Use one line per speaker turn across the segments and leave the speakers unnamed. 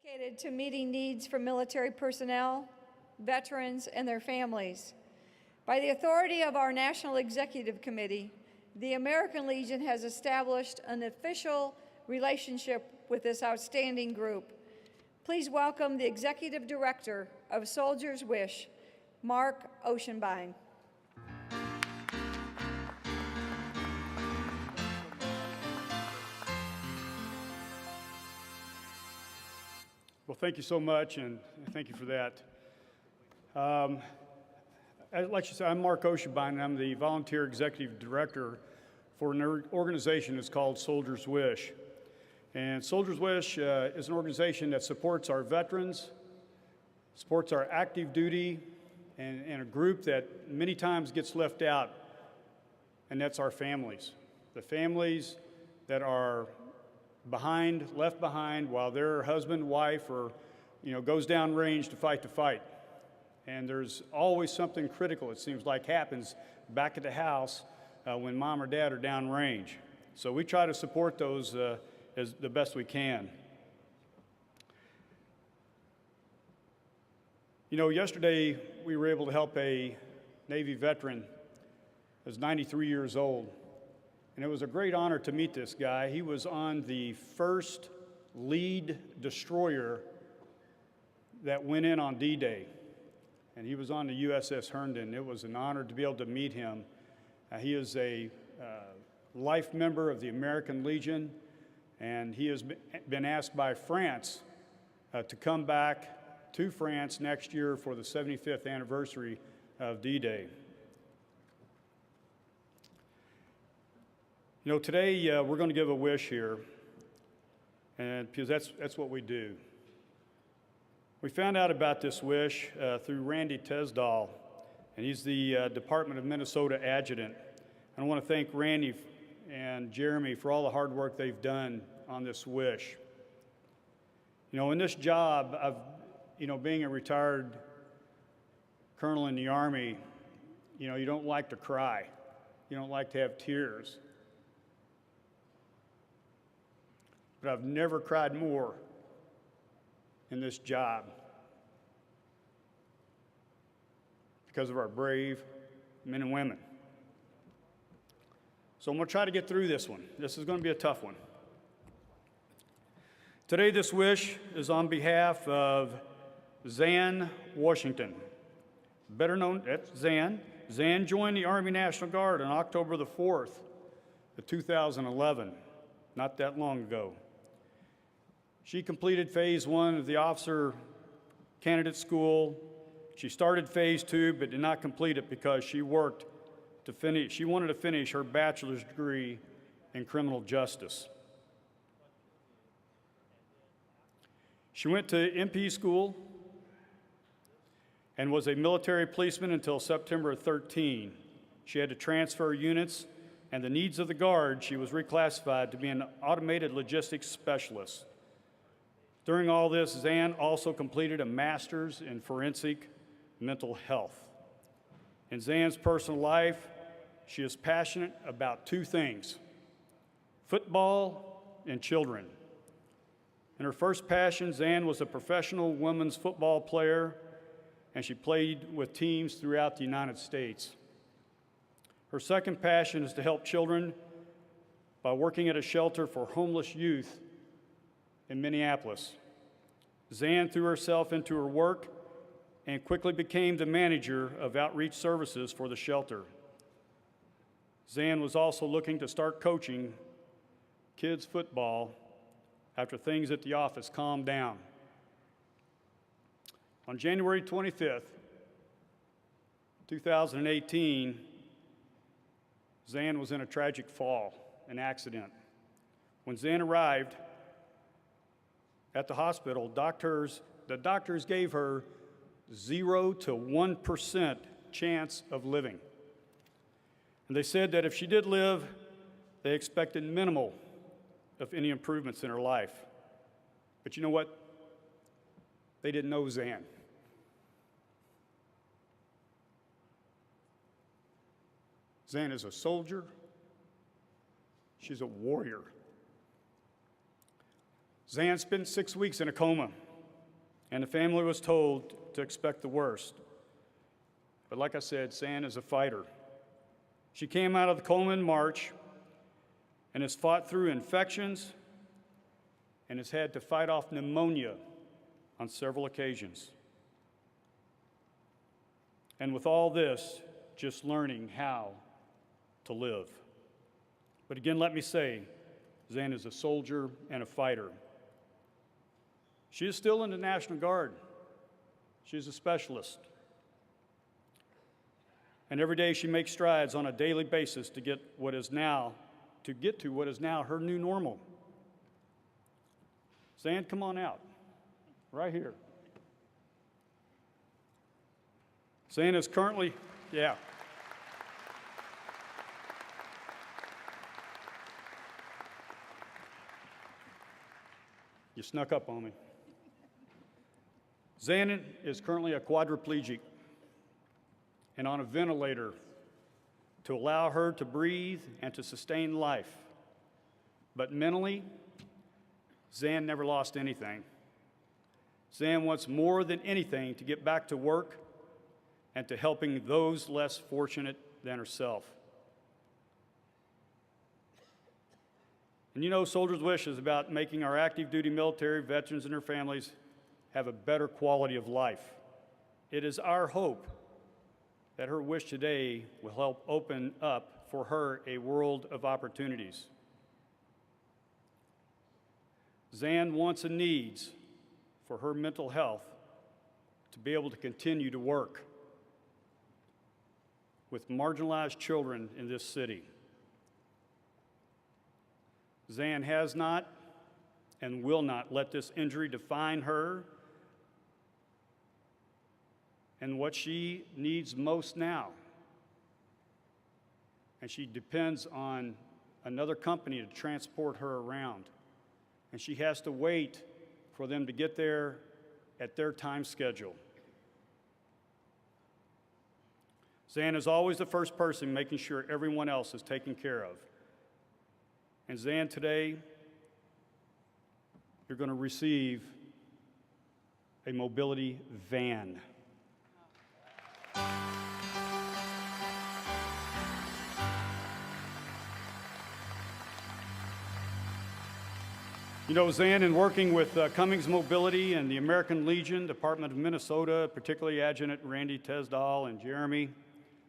Dedicated to meeting needs for military personnel, veterans, and their families. By the authority of our National Executive Committee, the American Legion has established an official relationship with this outstanding group. Please welcome the Executive Director of Soldier's Wish, Mark Oceanbine.
Well, thank you so much, and thank you for that. Like you said, I'm Mark Oceanbine, and I'm the Volunteer Executive Director for an organization that's called Soldier's Wish. And Soldier's Wish is an organization that supports our veterans, supports our active duty, and a group that many times gets left out, and that's our families. The families that are left behind while their husband, wife, or goes down range to fight the fight. And there's always something critical, it seems like, happens back at the house when mom or dad are down range. So we try to support those as the best we can. Yesterday we were able to help a Navy veteran who was 93 years old. And it was a great honor to meet this guy. He was on the first lead destroyer that went in on D-Day. And he was on the USS Herndon. It was an honor to be able to meet him. He is a life member of the American Legion, and he has been asked by France to come back to France next year for the 75th anniversary of D-Day. Today we're going to give a wish here, and because that's what we do. We found out about this wish through Randy Tesdahl, and he's the Department of Minnesota adjutant. And I want to thank Randy and Jeremy for all the hard work they've done on this wish. In this job of being a retired colonel in the Army, you don't like to cry. You don't like to have tears. But I've never cried more in this job because of our brave men and women. So I'm going to try to get through this one. This is going to be a tough one. Today, this wish is on behalf of Zan Washington, better known as Zan. Zan joined the Army National Guard on October the 4th of 2011, not that long ago. She completed phase 1 of the officer candidate school. She started phase 2 but did not complete it because she wanted to finish her bachelor's degree in criminal justice. She went to MP school and was a military policeman until September 13. She had to transfer units, and the needs of the Guard, she was reclassified to be an automated logistics specialist. During all this, Zan also completed a master's in forensic mental health. In Zan's personal life, she is passionate about two things: football and children. In her first passion, Zan was a professional women's football player, and she played with teams throughout the United States. Her second passion is to help children by working at a shelter for homeless youth in Minneapolis. Zan threw herself into her work and quickly became the manager of outreach services for the shelter. Zan was also looking to start coaching kids football after things at the office calmed down. On January 25th, 2018, Zan was in a tragic fall, an accident. When Zan arrived at the hospital, the doctors gave her 0 to 1% chance of living. And they said that if she did live, they expected minimal of any improvements in her life. But you know what? They didn't know Zan. Zan is a soldier. She's a warrior. Zan spent 6 weeks in a coma and the family was told to expect the worst. But like I said, Zan is a fighter. She came out of the Coleman March and has fought through infections and has had to fight off pneumonia on several occasions. And with all this, just learning how to live. But again, let me say, Zan is a soldier and a fighter. She is still in the National Guard. She's a specialist. And every day she makes strides on a daily basis to get to what is now her new normal. Zan, come on out, right here. Zan is currently, yeah. You snuck up on me. Zan is currently a quadriplegic and on a ventilator to allow her to breathe and to sustain life. But mentally, Zan never lost anything. Zan wants more than anything to get back to work and to helping those less fortunate than herself. And you know, Soldier's Wish is about making our active duty military veterans and their families have a better quality of life. It is our hope that her wish today will help open up for her a world of opportunities. Zan wants and needs for her mental health to be able to continue to work with marginalized children in this city. Zan has not and will not let this injury define her and what she needs most now. And she depends on another company to transport her around. And she has to wait for them to get there at their time schedule. Zan is always the first person making sure everyone else is taken care of. And Zan, today, you're going to receive a mobility van. You know, Zan, in working with Cummings Mobility and the American Legion, Department of Minnesota, particularly Adjutant Randy Tesdahl and Jeremy,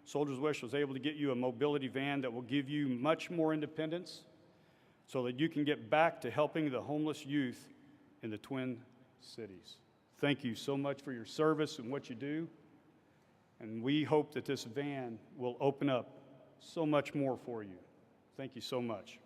Soldier's Wish was able to get you a mobility van that will give you much more independence so that you can get back to helping the homeless youth in the Twin Cities. Thank you so much for your service and what you do. And we hope that this van will open up so much more for you. Thank you so much.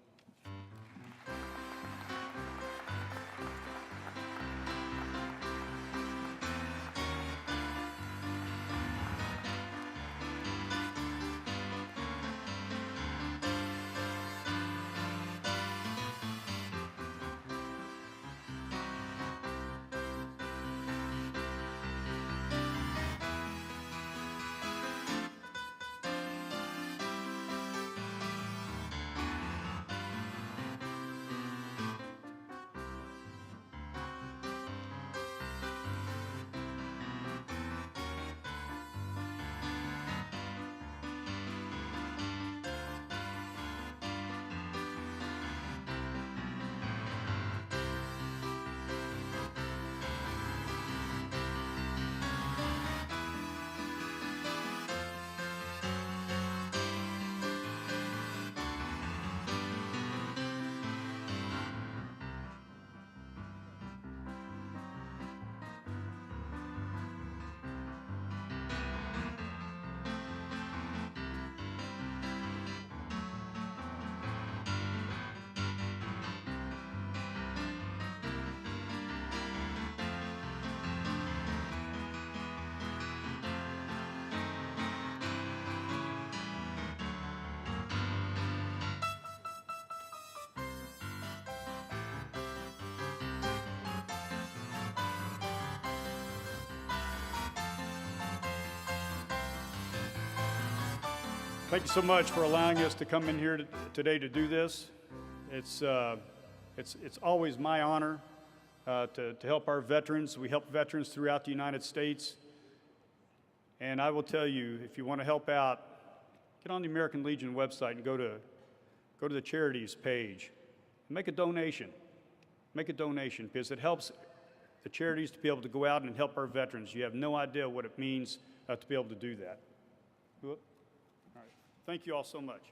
Thank you so much for allowing us to come in here today to do this. It's always my honor to help our veterans. We help veterans throughout the United States. And I will tell you, if you want to help out, get on the American Legion website and go to the charities page. Make a donation. Make a donation because it helps the charities to be able to go out and help our veterans. You have no idea what it means to be able to do that. All right. Thank you all so much.